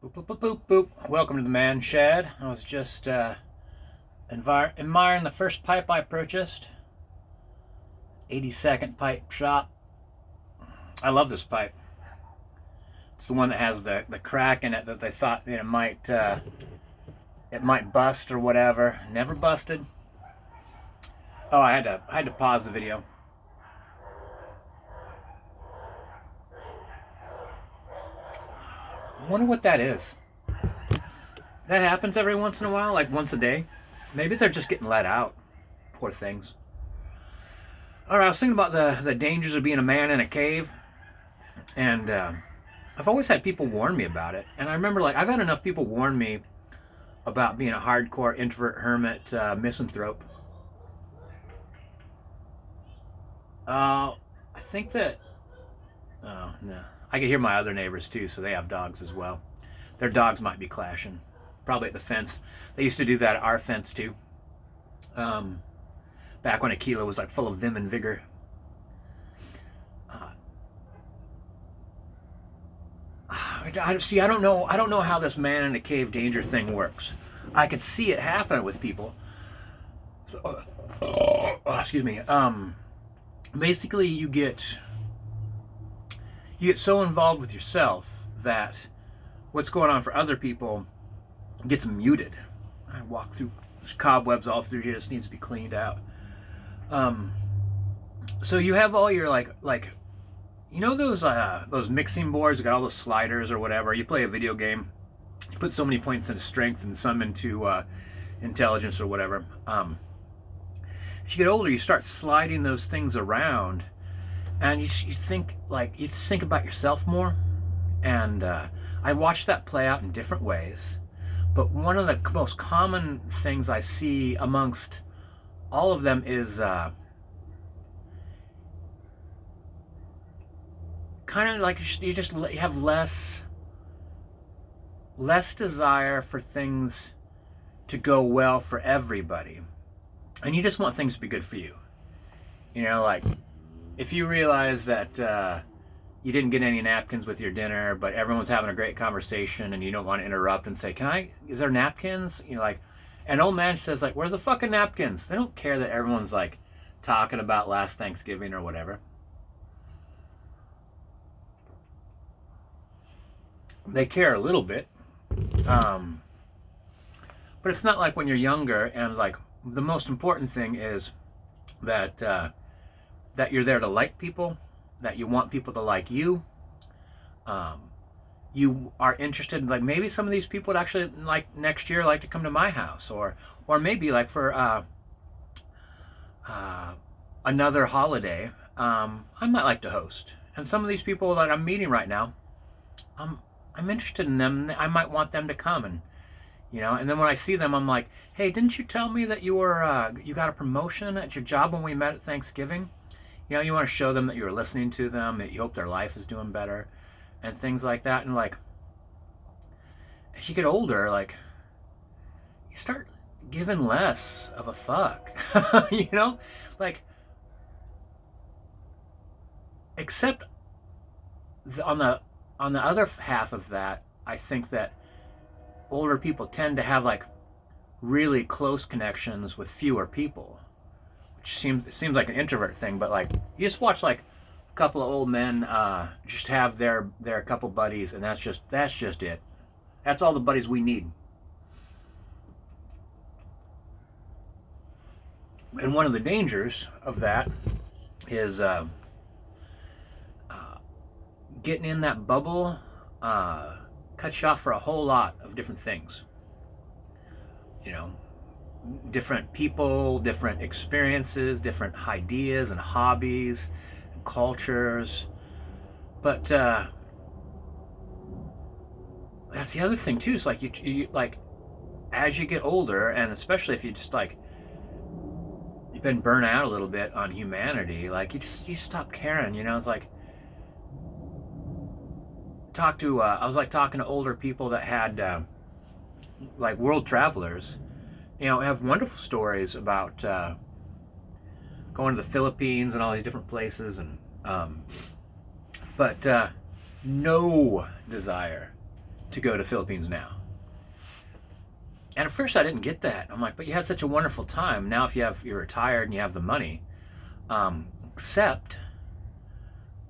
Boop, boop, boop, boop, boop. Welcome to the man shed. I was just admiring the first pipe I purchased. 82nd pipe shop. I love this pipe. It's the one that has the crack in it that they thought it might bust or whatever. Never busted. Oh, I had to pause the video. I wonder what that is. That happens every once in a while, like once a day. Maybe they're just getting let out. Poor things. All right, I was thinking about the dangers of being a man in a cave, and I've always had people warn me about it. And I remember, like, I've had enough people warn me about being a hardcore introvert hermit misanthrope. I think that. Oh no, I can hear my other neighbors too, so they have dogs as well. Their dogs might be clashing, probably at the fence. They used to do that at our fence too. Um, Back when Aquila was like full of vim and vigor. Uh, I don't know. I don't know how this man in a cave danger thing works. I could see it happen with people. So, excuse me. Basically, you get so involved with yourself that what's going on for other people gets muted. I walk through there's cobwebs all through here. This needs to be cleaned out. Um, so you have all your like you know those mixing boards that got all the sliders or whatever. You play a video game, you put so many points into strength and some into intelligence or whatever. As you get older, you start sliding those things around, and you think about yourself more. And I watched that play out in different ways. But one of the most common things I see amongst all of them is kind of like you have less desire for things to go well for everybody, and you just want things to be good for you. You know, like if you realize that you didn't get any napkins with your dinner, but everyone's having a great conversation, and you don't want to interrupt and say, is there napkins? You know, like an old man says, like, where's the fucking napkins? They don't care that everyone's like talking about last Thanksgiving or whatever. They care a little bit. Um, but it's not like when you're younger, and like the most important thing is that that you're there to like people, that you want people to like you. Um, you are interested in, like, maybe some of these people would actually like next year like to come to my house, or maybe like for uh, another holiday, I might like to host. And some of these people that I'm meeting right now, I'm interested in them. I might want them to come, and and then when I see them, I'm like, hey, didn't you tell me that you got a promotion at your job when we met at Thanksgiving? You want to show them that you're listening to them, that you hope their life is doing better, and things like that. And like, as you get older, like, you start giving less of a fuck. Like, except on the other half of that, I think that older people tend to have like really close connections with fewer people, which seems like an introvert thing. But like, you just watch like a couple of old men just have their couple buddies, and that's just it. That's all the buddies we need. And one of the dangers of that is getting in that bubble cuts you off for a whole lot of different things. You know, different people, different experiences, different ideas and hobbies and cultures. But that's the other thing too. Is like you like, as you get older, and especially if you just like you've been burnt out a little bit on humanity, like you stop caring. It's like I was like talking to older people that had like world travelers, have wonderful stories about going to the Philippines and all these different places, and but no desire to go to Philippines now. And at first I didn't get that. I'm like, but you had such a wonderful time. Now if you're retired and you have the money, except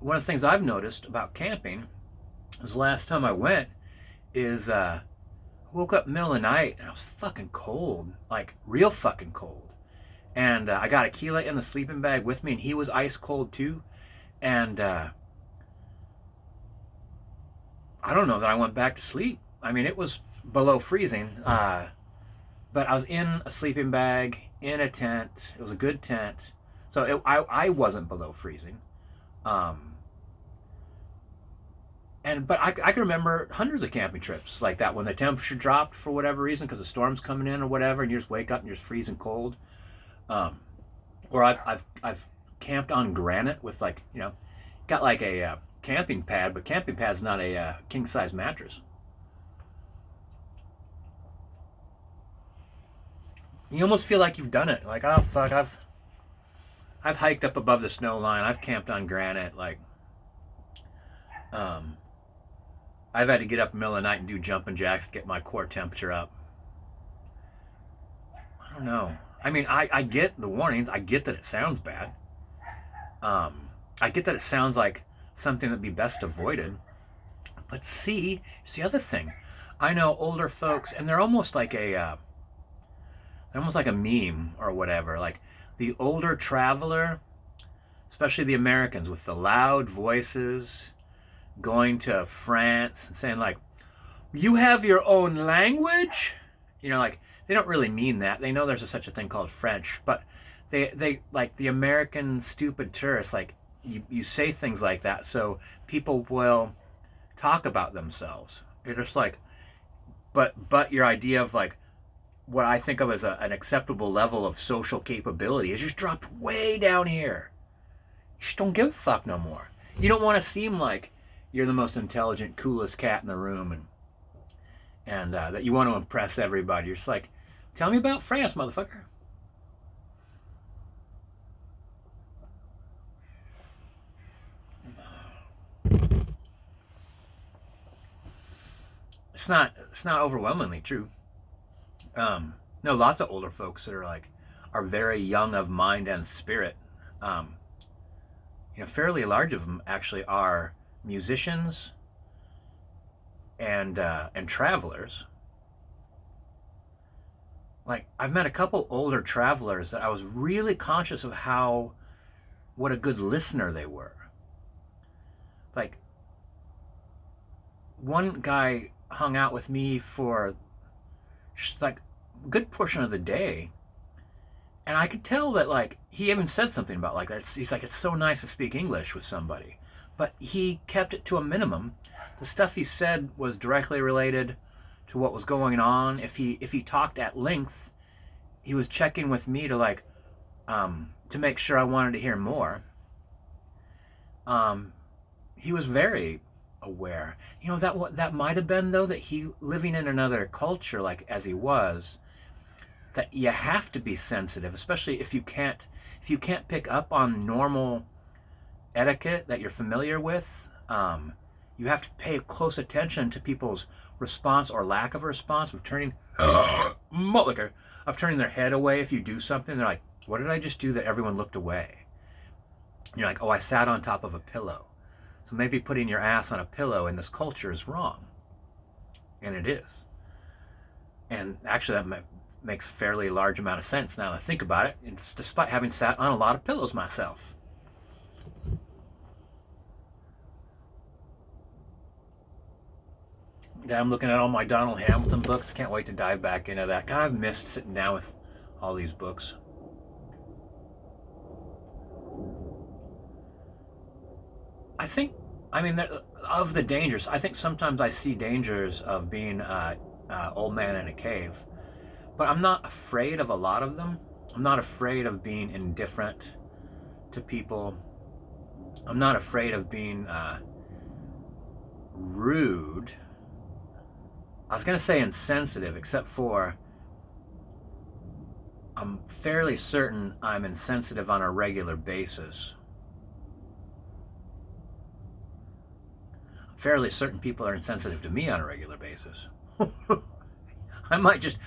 one of the things I've noticed about camping is the last time I went is I woke up middle of the night and I was fucking cold, like real fucking cold. And I got Aquila in the sleeping bag with me and he was ice cold too. And I don't know that I went back to sleep. I mean, it was below freezing, but I was in a sleeping bag, in a tent. It was a good tent. So I wasn't below freezing. But I can remember hundreds of camping trips like that when the temperature dropped for whatever reason because the storm's coming in or whatever, and you just wake up and you're just freezing cold. Or I've camped on granite with got like a camping pad, but camping pad's not a king size mattress. You almost feel like you've done it. Like, oh fuck, I've hiked up above the snow line. I've camped on granite. Like, I've had to get up in the middle of the night and do jumping jacks to get my core temperature up. I don't know. I mean, I get the warnings. I get that it sounds bad. I get that it sounds like something that'd be best avoided. But see, it's the other thing. I know older folks, and they're almost like a meme or whatever. Like the older traveler, especially the Americans with the loud voices, going to France and saying like, you have your own language? You know, like they don't really mean that. They know there's such a thing called French, but they like the American stupid tourists, like you say things like that so people will talk about themselves. You're just like, but your idea of like what I think of as an acceptable level of social capability is just dropped way down here. You just don't give a fuck no more. You don't want to seem like you're the most intelligent, coolest cat in the room, and that you want to impress everybody. You're just like, tell me about France, motherfucker. It's not overwhelmingly true. No, lots of older folks that are very young of mind and spirit. Fairly large of them actually are musicians and travelers. Like I've met a couple older travelers that I was really conscious of what a good listener they were. Like one guy hung out with me for just like a good portion of the day, and I could tell that like he even said something about like that. He's like, it's so nice to speak English with somebody, but he kept it to a minimum. The stuff he said was directly related to what was going on. If he talked at length, he was checking with me to make sure I wanted to hear more. He was very aware. That might have been though that he living in another culture like as he was, that you have to be sensitive, especially if you can't pick up on normal etiquette that you're familiar with. You have to pay close attention to people's response or lack of a response of turning their head away if you do something. They're like, what did I just do that everyone looked away? And you're like, oh, I sat on top of a pillow. So maybe putting your ass on a pillow in this culture is wrong. And it is. And actually that makes a fairly large amount of sense now that I think about it. It's despite having sat on a lot of pillows myself. Yeah, I'm looking at all my Donald Hamilton books. Can't wait to dive back into that. God, I've missed sitting down with all these books. Of the dangers, I think sometimes I see dangers of being old man in a cave, but I'm not afraid of a lot of them. I'm not afraid of being indifferent to people. I'm not afraid of being rude. I was going to say insensitive, except for I'm fairly certain I'm insensitive on a regular basis. fairly certain people are insensitive to me on a regular basis. I might just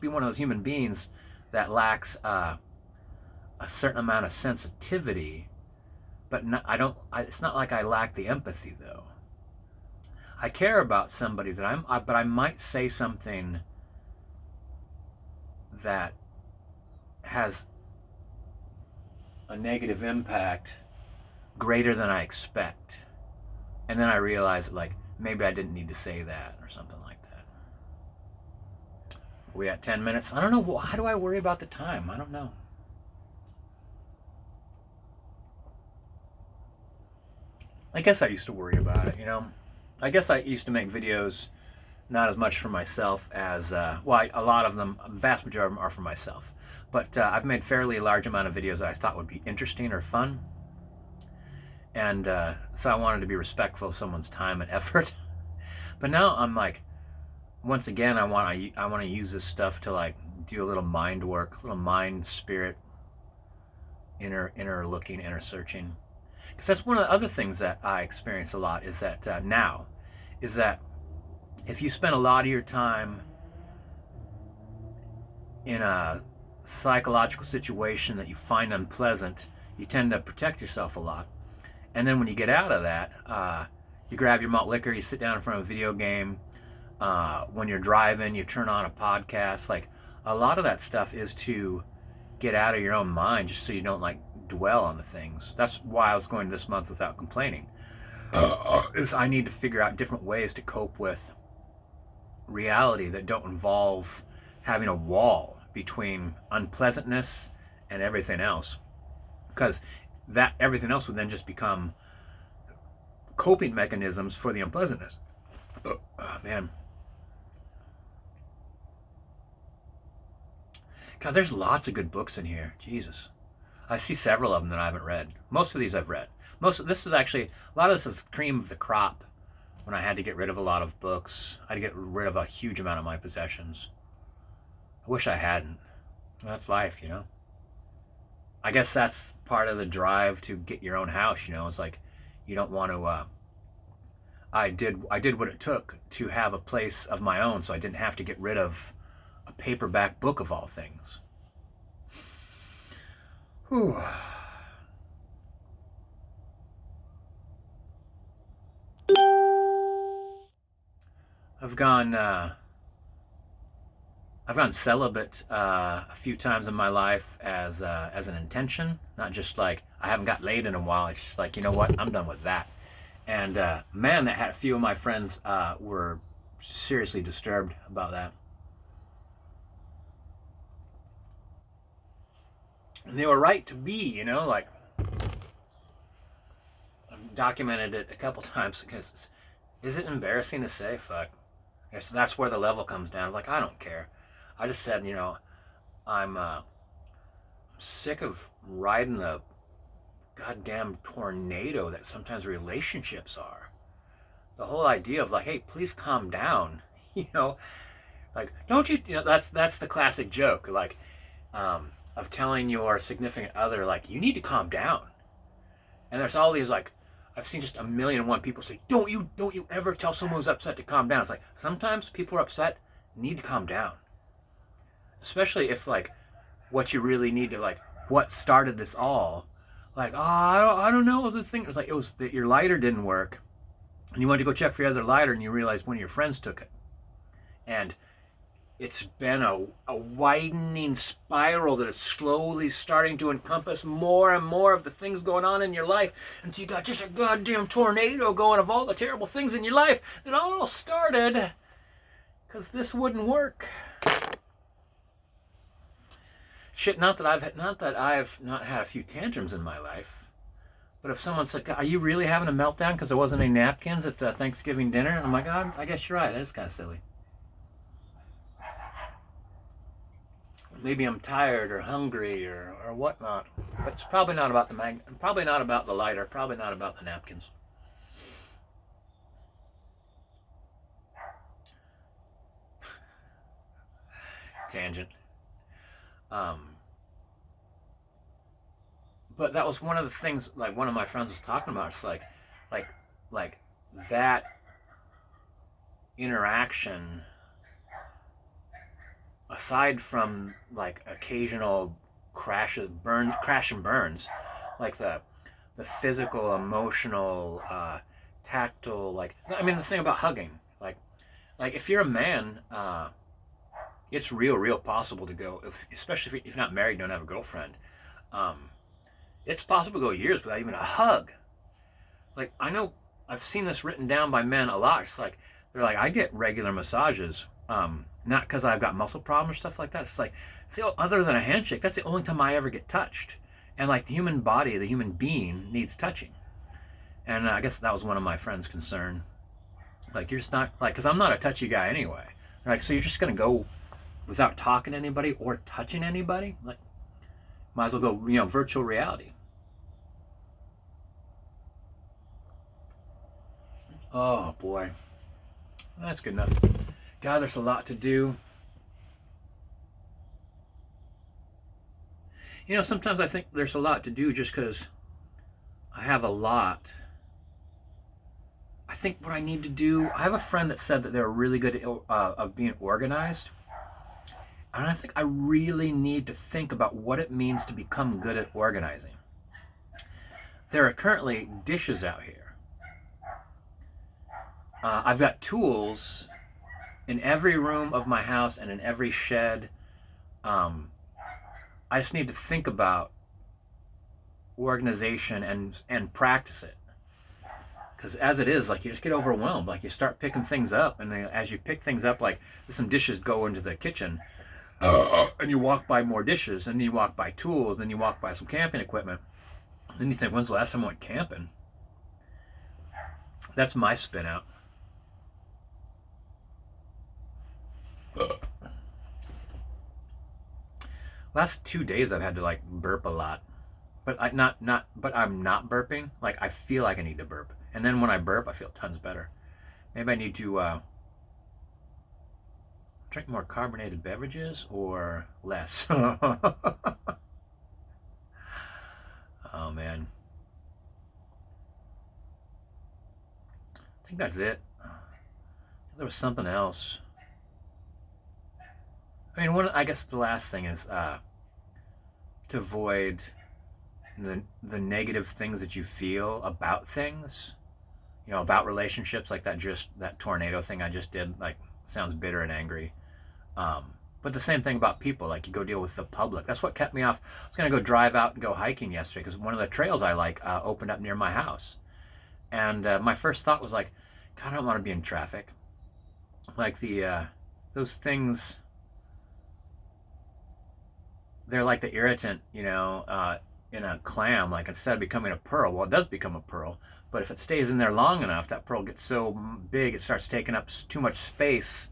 be one of those human beings that lacks a certain amount of sensitivity, but it's not like I lack the empathy though. I care about somebody but I might say something that has a negative impact greater than I expect. And then I realize, like, maybe I didn't need to say that or something like that. Are we at 10 minutes? I don't know. How do I worry about the time? I don't know. I guess I used to worry about it, you know. I guess I used to make videos not as much for myself as, a lot of them, a vast majority of them are for myself. But I've made fairly large amount of videos that I thought would be interesting or fun. And so I wanted to be respectful of someone's time and effort. But now I'm like, once again, I want to use this stuff to like do a little mind work, a little mind, spirit, inner looking, inner searching. Because that's one of the other things that I experience a lot is that if you spend a lot of your time in a psychological situation that you find unpleasant, you tend to protect yourself a lot. And then when you get out of that, you grab your malt liquor, you sit down in front of a video game. When you're driving, you turn on a podcast. Like, a lot of that stuff is to get out of your own mind, just so you don't like dwell on the things. That's why I was going this month without complaining. Is I need to figure out different ways to cope with reality that don't involve having a wall between unpleasantness and everything else, because that everything else would then just become coping mechanisms for the unpleasantness. Oh, man. God, there's lots of good books in here. Jesus. I see several of them that I haven't read. Most of these I've read. This is actually, a lot of this is cream of the crop when I had to get rid of a lot of books. I had to get rid of a huge amount of my possessions. I wish I hadn't. That's life, you know? I guess that's part of the drive to get your own house, you know? It's like, you don't want to, I did what it took to have a place of my own, so I didn't have to get rid of a paperback book of all things. Whew. I've gone celibate a few times in my life as an intention, not just like I haven't got laid in a while. It's just like, you know what, I'm done with that. And man, that had a few of my friends were seriously disturbed about that. And they were right to be, you know, like, I've documented it a couple times because is it embarrassing to say? Fuck. So that's where the level comes down. Like, I don't care. I just said, you know, I'm sick of riding the goddamn tornado that sometimes relationships are. The whole idea of like, hey, please calm down. You know, like, don't you know, that's the classic joke, like, of telling your significant other, like, you need to calm down. And there's all these, like, I've seen just 1,000,001 people say, don't you ever tell someone who's upset to calm down. It's like, sometimes people are upset, need to calm down. Especially if, like, what you really need to, like, what started this all, like, oh, I don't know, it was the thing. It was like, it was that your lighter didn't work, and you went to go check for your other lighter, and you realized one of your friends took it. And it's been a widening spiral that is slowly starting to encompass more and more of the things going on in your life until you got just a goddamn tornado going of all the terrible things in your life that all started because this wouldn't work. Shit, not that I've not had a few tantrums in my life, but if someone said, are you really having a meltdown because there wasn't any napkins at the Thanksgiving dinner? I'm like, oh, I guess you're right, that is kind of silly. Maybe I'm tired or hungry or whatnot. But it's probably not about probably not about the lighter, probably not about the napkins. Tangent. But that was one of the things, like, one of my friends was talking about. It's like that interaction, aside from like occasional crash and burns, like the physical, emotional, tactile, like, I mean, the thing about hugging, like if you're a man, it's real possible to go, especially if you're not married, don't have a girlfriend. Um, it's possible to go years without even a hug. Like, I know I've seen this written down by men a lot. It's like, they're like, I get regular massages, not because I've got muscle problems or stuff like that. It's like, see, other than a handshake, that's the only time I ever get touched. And like the human body, the human being needs touching. And I guess that was one of my friends' concern. Like, you're just not, like, because I'm not a touchy guy anyway. Like, so you're just going to go without talking to anybody or touching anybody? Like, might as well go, virtual reality. Oh, boy. That's good enough. God, there's a lot to do. Sometimes I think there's a lot to do just because I have a lot. I think what I need to do, I have a friend that said that they're really good at of being organized. And I think I really need to think about what it means to become good at organizing. There are currently dishes out here. I've got tools in every room of my house and in every shed. I just need to think about organization and practice it. Because as it is, like, you just get overwhelmed. Like, you start picking things up, and then as you pick things up, like, some dishes go into the kitchen, and you walk by more dishes, and then you walk by tools, then you walk by some camping equipment. Then you think, when's the last time I went camping? That's my spin out. Last 2 days I've had to like burp a lot, but I'm not burping. Like, I feel like I need to burp, and then when I burp, I feel tons better. Maybe I need to drink more carbonated beverages or less. Oh man, I think that's it. There was something else. I mean, I guess the last thing is to avoid the negative things that you feel about things, about relationships, like that tornado thing I just did, like, sounds bitter and angry. But the same thing about people, like, you go deal with the public. That's what kept me off. I was going to go drive out and go hiking yesterday because one of the trails I like opened up near my house. And my first thought was like, God, I don't want to be in traffic. Like, those things, they're like the irritant, in a clam. Like, instead of becoming a pearl, well, it does become a pearl, but if it stays in there long enough, that pearl gets so big it starts taking up too much space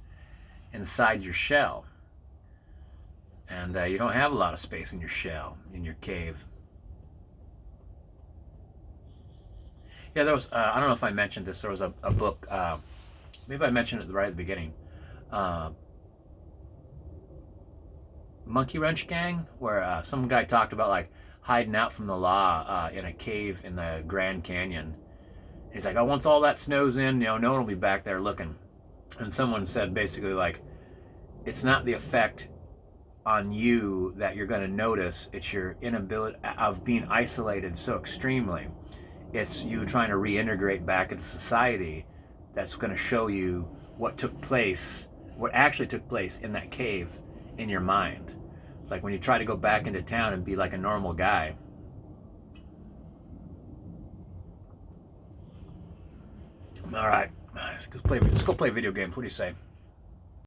inside your shell. And you don't have a lot of space in your shell, in your cave. Yeah, there was, I don't know if I mentioned this, there was a book, maybe I mentioned it right at the beginning, Monkey Wrench Gang, where some guy talked about, like, hiding out from the law in a cave in the Grand Canyon. He's like, oh, once all that snow's in, no one will be back there looking. And someone said basically, like, it's not the effect on you that you're going to notice, it's your inability of being isolated so extremely. It's you trying to reintegrate back into society that's going to show you what actually took place in that cave in your mind. It's like when you try to go back into town and be like a normal guy. All right, let's go play video games. What do you say?